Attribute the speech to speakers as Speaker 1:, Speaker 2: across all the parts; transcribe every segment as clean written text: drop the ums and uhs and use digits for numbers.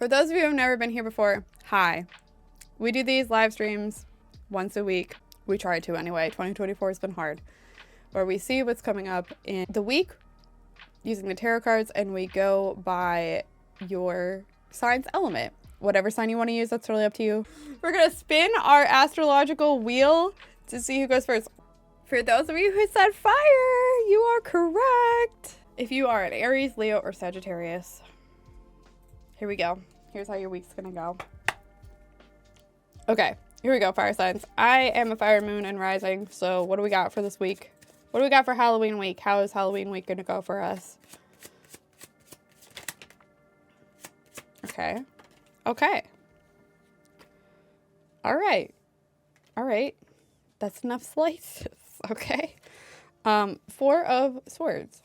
Speaker 1: For those of you who have never been here before, hi. We do these live streams once a week. We try to anyway. 2024 has been hard. Where we see what's coming up in the week using the tarot cards, and we go by your sign's element. Whatever sign you want to use, that's totally up to you. We're going to spin our astrological wheel to see who goes first. For those of you who said fire, you are correct. If you are an Aries, Leo, or Sagittarius, here we go. Here's how your week's gonna go. Okay, here we go, fire signs. I am a fire moon and rising, so what do we got for this week? What do we got for Halloween week? How is Halloween week gonna go for us? Okay. Okay. All right. All right. That's enough slices. Okay. 4 of Swords.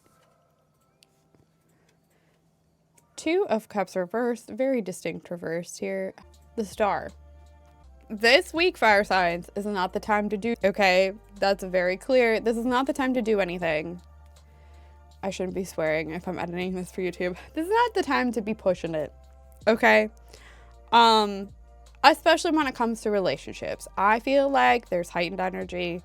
Speaker 1: 2 of Cups reversed. Very distinct reversed here. The Star. This week, fire signs, is not the time to do... Okay, that's very clear. This is not the time to do anything. I shouldn't be swearing if I'm editing this for YouTube. This is not the time to be pushing it. Okay? Especially when it comes to relationships. I feel like there's heightened energy.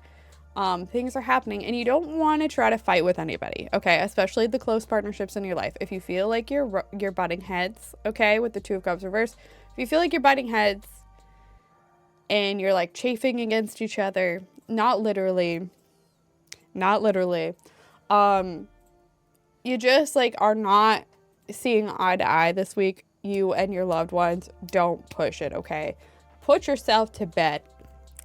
Speaker 1: Things are happening, and you don't want to try to fight with anybody, okay? Especially the close partnerships in your life. If you feel like you're butting heads, okay, with the 2 of Cups reversed, if you feel like you're butting heads and you're like chafing against each other, not literally, you just like are not seeing eye to eye this week, you and your loved ones, don't push it, okay? Put yourself to bed,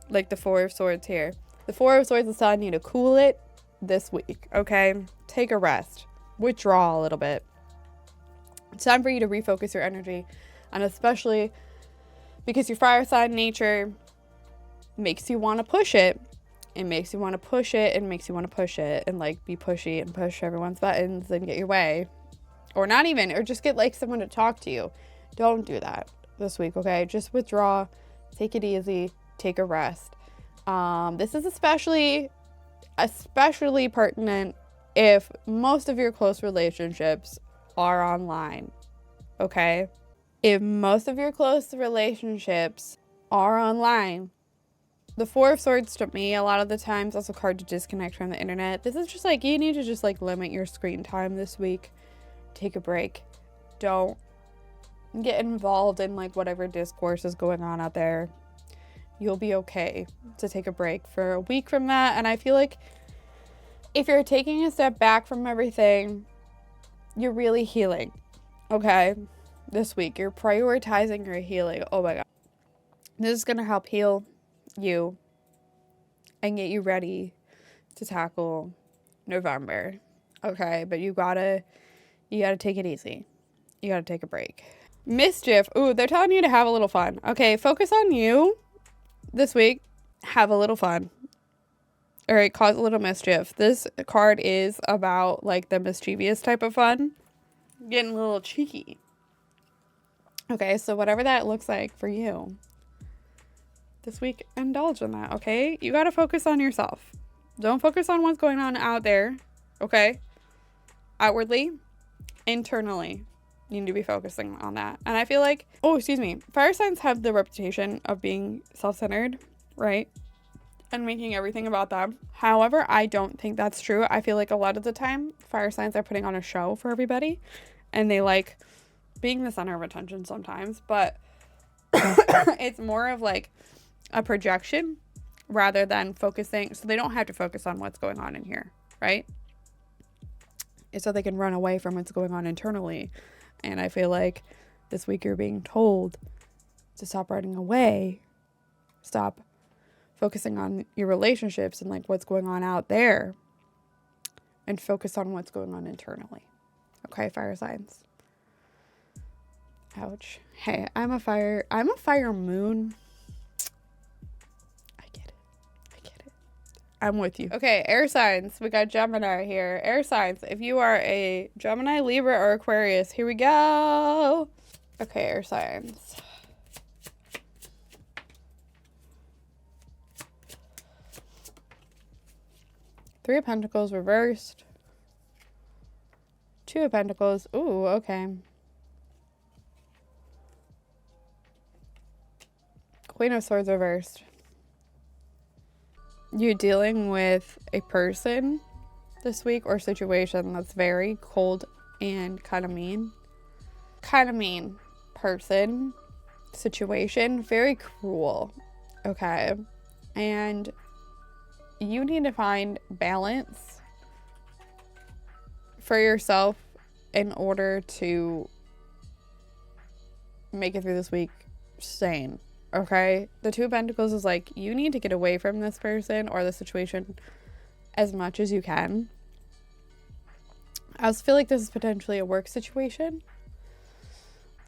Speaker 1: like the 4 of Swords here. The 4 of Swords is telling you to cool it this week, okay? Take a rest. Withdraw a little bit. It's time for you to refocus your energy. And especially because your fire sign nature makes you want to push it. It makes you want to push it and makes you want to push it and like be pushy and push everyone's buttons and get your way. Or not even, or just get like someone to talk to you. Don't do that this week, okay? Just withdraw. Take it easy. Take a rest. This is especially pertinent if most of your close relationships are online, okay? If most of your close relationships are online, the 4 of Swords to me a lot of the times is a card to disconnect from the internet. This is just like, you need to just like limit your screen time this week. Take a break. Don't get involved in like whatever discourse is going on out there. You'll be okay to take a break for a week from that. And I feel like if you're taking a step back from everything, you're really healing, okay? This week, you're prioritizing your healing. Oh my God. This is going to help heal you and get you ready to tackle November, okay? But you gotta take it easy. You gotta take a break. Mischief. Ooh, they're telling you to have a little fun. Okay, focus on you. This week, have a little fun. All right, cause a little mischief. This card is about like the mischievous type of fun. Getting a little cheeky. Okay, so whatever that looks like for you, this week, indulge in that, okay? You gotta focus on yourself. Don't focus on what's going on out there, okay? Outwardly, internally. You need to be focusing on that. And I feel like, fire signs have the reputation of being self-centered, right? And making everything about them. However, I don't think that's true. I feel like a lot of the time, fire signs are putting on a show for everybody. And they like being the center of attention sometimes. But it's more of like a projection rather than focusing. So they don't have to focus on what's going on in here, right? It's so they can run away from what's going on internally. And I feel like this week you're being told to stop running away, stop focusing on your relationships and like what's going on out there, and focus on what's going on internally. Okay, fire signs. Ouch. Hey, I'm a fire moon. I get it. I'm with you. Okay, air signs. We got Gemini here. Air signs. If you are a Gemini, Libra, or Aquarius, here we go. Okay, air signs. Three of Pentacles reversed. Two of Pentacles. Ooh, okay. Queen of Swords reversed. You're dealing with a person this week or situation that's very cold and kind of mean. Kind of mean person, situation, very cruel. Okay. And you need to find balance for yourself in order to make it through this week sane. Okay? The Two of Pentacles is like, you need to get away from this person or the situation as much as you can. I also feel like this is potentially a work situation.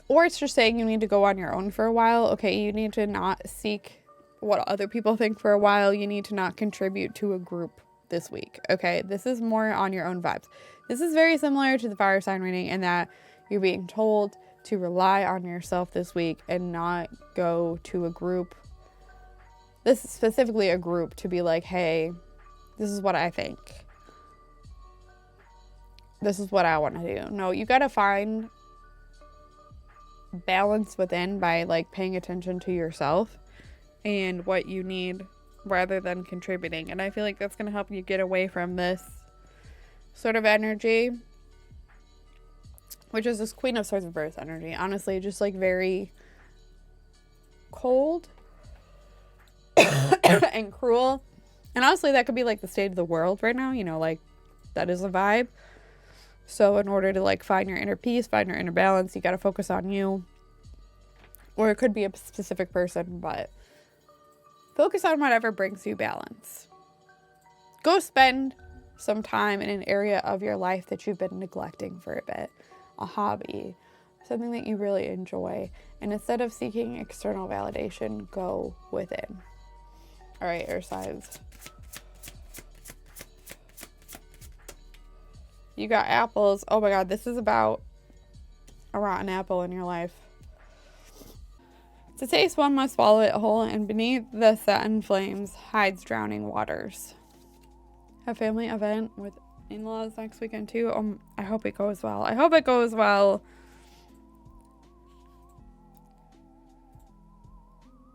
Speaker 1: Or it's just saying you need to go on your own for a while. Okay, you need to not seek what other people think for a while. You need to not contribute to a group this week. Okay, this is more on your own vibes. This is very similar to the fire sign reading in that you're being told to rely on yourself this week and not go to a group. This is specifically a group to be like, hey, this is what I think. This is what I want to do. No, you got to find balance within by like paying attention to yourself and what you need rather than contributing. And I feel like that's going to help you get away from this sort of energy, which is this Queen of Swords reverse energy. Honestly, just like very cold and cruel. And honestly, that could be like the state of the world right now, you know, like that is a vibe. So in order to like find your inner peace, find your inner balance, you got to focus on you. Or it could be a specific person, but focus on whatever brings you balance. Go spend some time in an area of your life that you've been neglecting for a bit. A hobby, something that you really enjoy. And instead of seeking external validation, go within. All right, Earth signs. You got apples. Oh my God, this is about a rotten apple in your life. To taste one must swallow it whole, and beneath the satin flames hides drowning waters. A family event with in-laws next weekend too. I hope it goes well. I hope it goes well.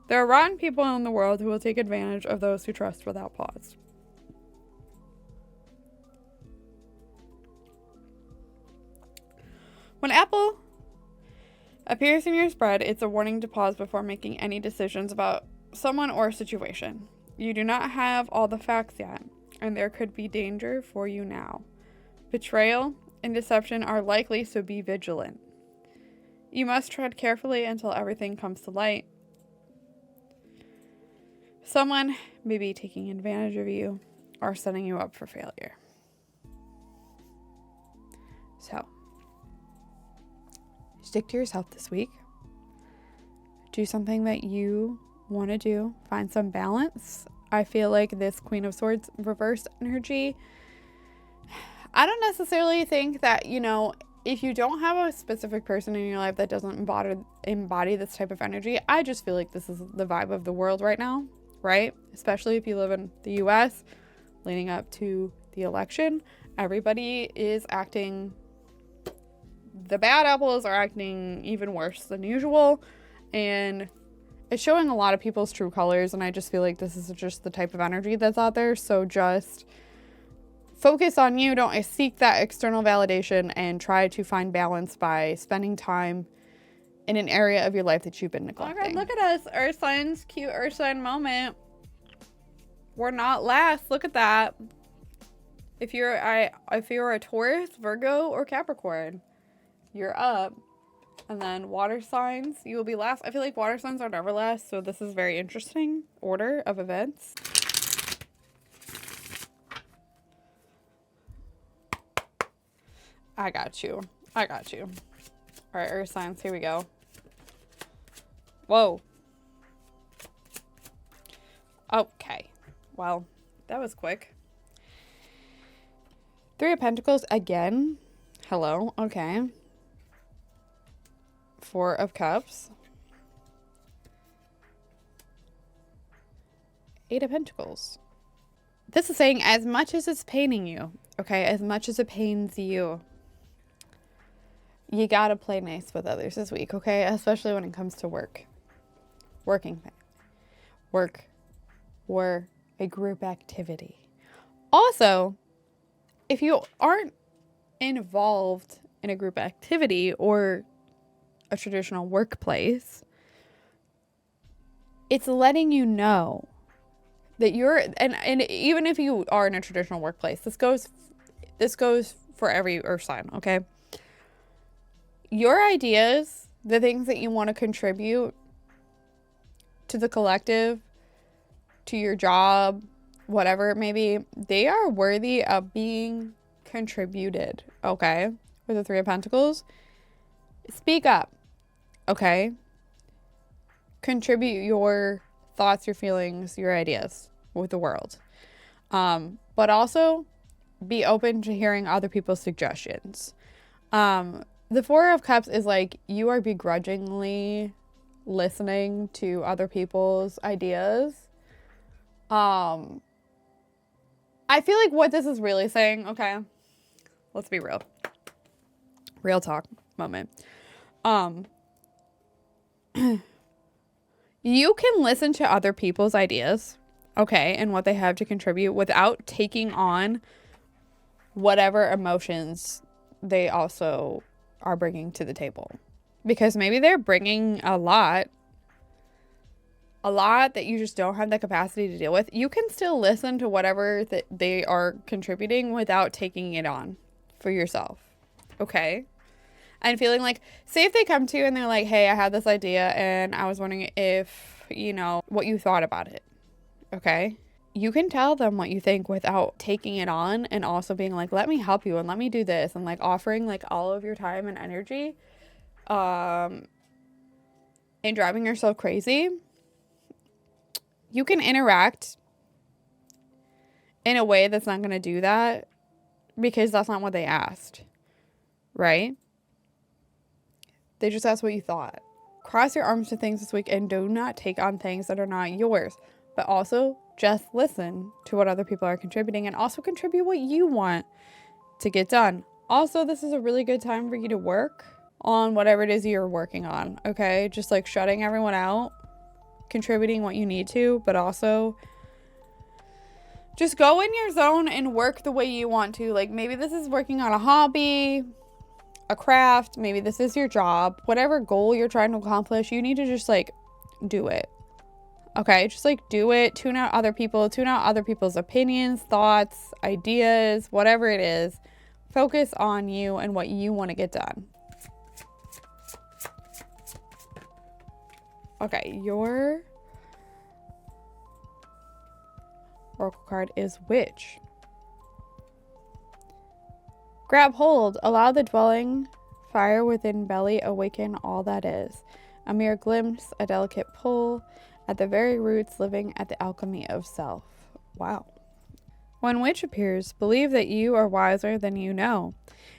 Speaker 1: There are rotten people in the world who will take advantage of those who trust without pause. When apple appears in your spread, it's a warning to pause before making any decisions about someone or situation. You do not have all the facts yet, and there could be danger for you now. Betrayal and deception are likely, so be vigilant. You must tread carefully until everything comes to light. Someone may be taking advantage of you or setting you up for failure. So, stick to yourself this week. Do something that you want to do. Find some balance. I feel like this Queen of Swords reverse energy, I don't necessarily think that, you know, if you don't have a specific person in your life that doesn't embody this type of energy, I just feel like this is the vibe of the world right now, right? Especially if you live in the US, leading up to the election, everybody is acting, the bad apples are acting even worse than usual, and it's showing a lot of people's true colors, and I just feel like this is just the type of energy that's out there. So just focus on you. Don't seek that external validation, and try to find balance by spending time in an area of your life that you've been neglecting. Oh my God, look at us, Earth signs, cute Earth sign moment. We're not last. Look at that. If you're a Taurus, Virgo, or Capricorn, you're up. And then water signs, you will be last. I feel like water signs are never last, so this is very interesting order of events. I got you. I got you. All right, Earth signs, here we go. Whoa. Okay. Well, that was quick. Three of Pentacles again. Hello. Okay. Four of Cups. Eight of Pentacles. This is saying as much as it's paining you, okay, as much as it pains you, you gotta play nice with others this week, okay? Especially when it comes to work. Working things. work or a group activity. Also, if you aren't involved in a group activity or a traditional workplace, it's letting you know that you're, and even if you are in a traditional workplace, this goes for every earth sign, okay? Your ideas, the things that you want to contribute to the collective, to your job, whatever it may be, they are worthy of being contributed, okay? With the Three of Pentacles, speak up, okay? Contribute your thoughts, your feelings, your ideas with the world. But also be open to hearing other people's suggestions. The Four of Cups is like you are begrudgingly listening to other people's ideas. I feel like what this is really saying, okay, let's be real. Real talk moment. You can listen to other people's ideas, okay, and what they have to contribute without taking on whatever emotions they also are bringing to the table. Because maybe they're bringing a lot that you just don't have the capacity to deal with. You can still listen to whatever that they are contributing without taking it on for yourself, okay? And feeling like, say if they come to you and they're like, hey, I had this idea and I was wondering if, what you thought about it, okay? You can tell them what you think without taking it on and also being like, let me help you and let me do this, and like offering like all of your time and energy and driving yourself crazy. You can interact in a way that's not going to do that because that's not what they asked, right? They just asked what you thought. Cross your arms to things this week and do not take on things that are not yours, but also just listen to what other people are contributing and also contribute what you want to get done. Also, this is a really good time for you to work on whatever it is you're working on, okay? Just like shutting everyone out, contributing what you need to, but also just go in your zone and work the way you want to. Like maybe this is working on a hobby, a craft, maybe this is your job, whatever goal you're trying to accomplish, you need to just like do it. Okay, just like do it, tune out other people's opinions, thoughts, ideas, whatever it is. Focus on you and what you want to get done. Okay, your oracle card is Witch. Grab hold, allow the dwelling fire within belly awaken all that is. A mere glimpse, a delicate pull, at the very roots living at the alchemy of self. Wow. When Witch appears, believe that you are wiser than you know,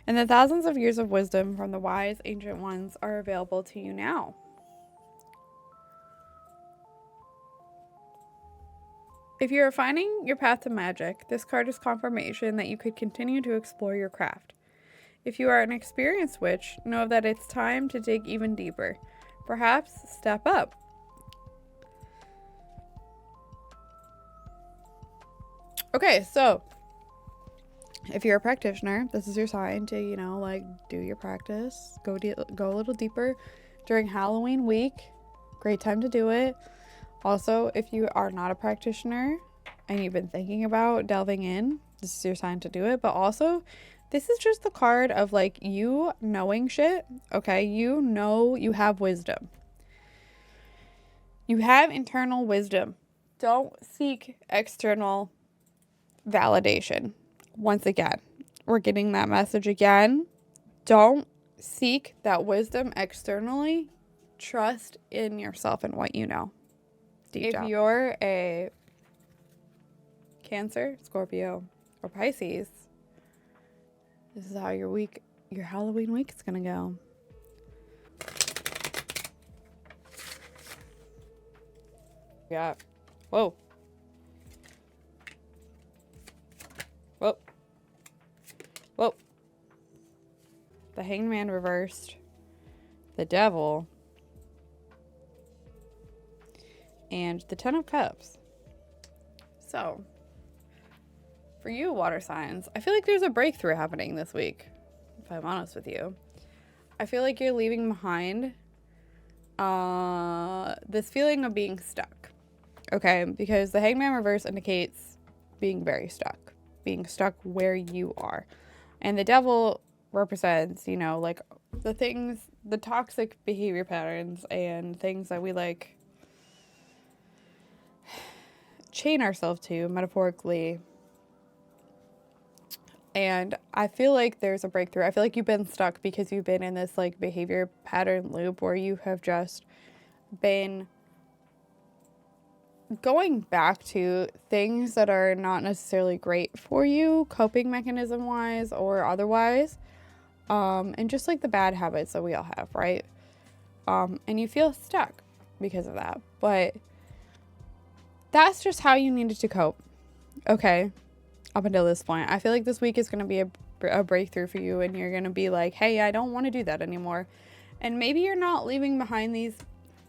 Speaker 1: and the thousands of years of wisdom from the wise ancient ones are available to you now. If you are finding your path to magic, this card is confirmation that you could continue to explore your craft. If you are an experienced witch, know that it's time to dig even deeper. Perhaps step up. Okay, so if you're a practitioner, this is your sign to, do your practice. Go a little deeper during Halloween week. Great time to do it. Also, if you are not a practitioner and you've been thinking about delving in, this is your sign to do it. But also, this is just the card of like you knowing shit. Okay, you have wisdom. You have internal wisdom. Don't seek external validation. Once again, we're getting that message again. Don't seek that wisdom externally. Trust in yourself and what you know. Deep down. If you're a Cancer, Scorpio, or Pisces, this is how your Halloween week is gonna go. Yeah. Whoa. Whoa. Whoa. The Hanged Man reversed. The Devil. and the Ten of Cups. So, for you, water signs, I feel like there's a breakthrough happening this week, if I'm honest with you. I feel like you're leaving behind this feeling of being stuck, okay? Because the Hangman reverse indicates being very stuck, being stuck where you are. And the Devil represents, you know, like the things, the toxic behavior patterns and things that we like chain ourselves to, metaphorically. And I feel like there's a breakthrough. I feel like you've been stuck because you've been in this like behavior pattern loop where you have just been going back to things that are not necessarily great for you, coping mechanism wise or otherwise. And just like the bad habits that we all have, right? And you feel stuck because of that. But that's just how you needed to cope. Okay. Up until this point. I feel like this week is going to be a breakthrough for you, and you're going to be like, hey, I don't want to do that anymore. And maybe you're not leaving behind these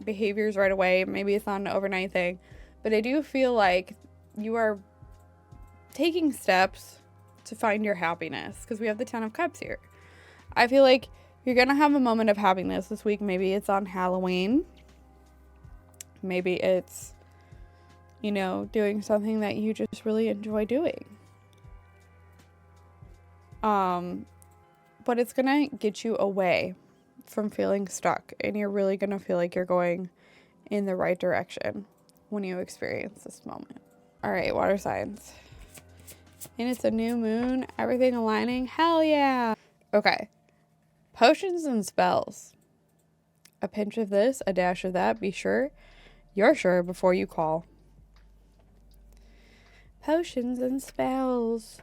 Speaker 1: behaviors right away. Maybe it's not an overnight thing. But I do feel like you are taking steps to find your happiness, because we have the Ten of Cups here. I feel like you're going to have a moment of happiness this week. Maybe it's on Halloween. Maybe it's, you know, doing something that you just really enjoy doing. But it's going to get you away from feeling stuck, and you're really going to feel like you're going in the right direction when you experience this moment. All right, water signs. And it's a new moon, everything aligning. Hell yeah. Okay. Potions and spells. A pinch of this, a dash of that. Be sure you're sure before you call. Potions and spells.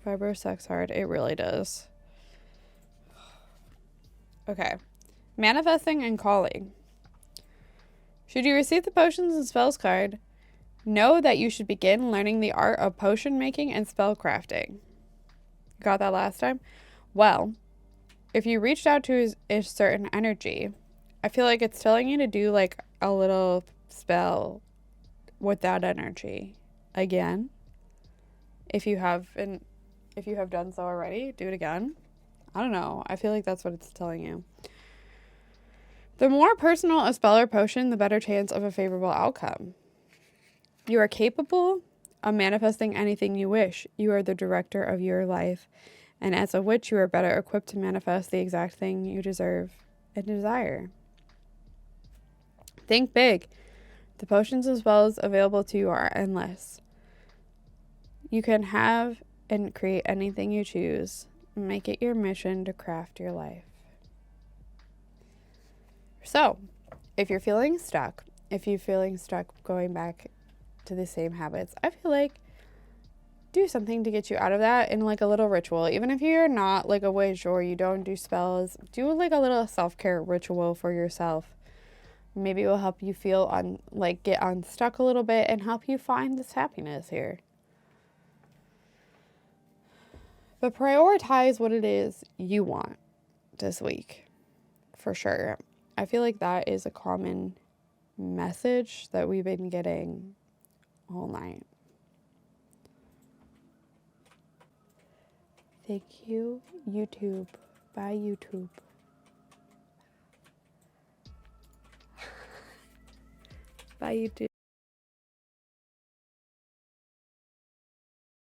Speaker 1: Vibro sucks hard. It really does. Okay. Manifesting and calling. Should you receive the potions and spells card, know that you should begin learning the art of potion making and spell crafting. Got that last time? Well, if you reached out to a certain energy, I feel like it's telling you to do like a little spell with that energy again. If you have done so already, do it again. I don't know. I feel like that's what it's telling you. The more personal a spell or potion, the better chance of a favorable outcome. You are capable of manifesting anything you wish. You are the director of your life, and as a witch, you are better equipped to manifest the exact thing you deserve and desire. Think big. The potions and spells available to you are endless. You can have and create anything you choose. Make it your mission to craft your life. So, if you're feeling stuck, going back to the same habits, I feel like do something to get you out of that in like a little ritual. Even if you're not like a witch or you don't do spells, do like a little self-care ritual for yourself. Maybe it will help you get unstuck a little bit and help you find this happiness here. But prioritize what it is you want this week, for sure. I feel like that is a common message that we've been getting all night. Thank you, YouTube. Bye, YouTube. Bye, YouTube.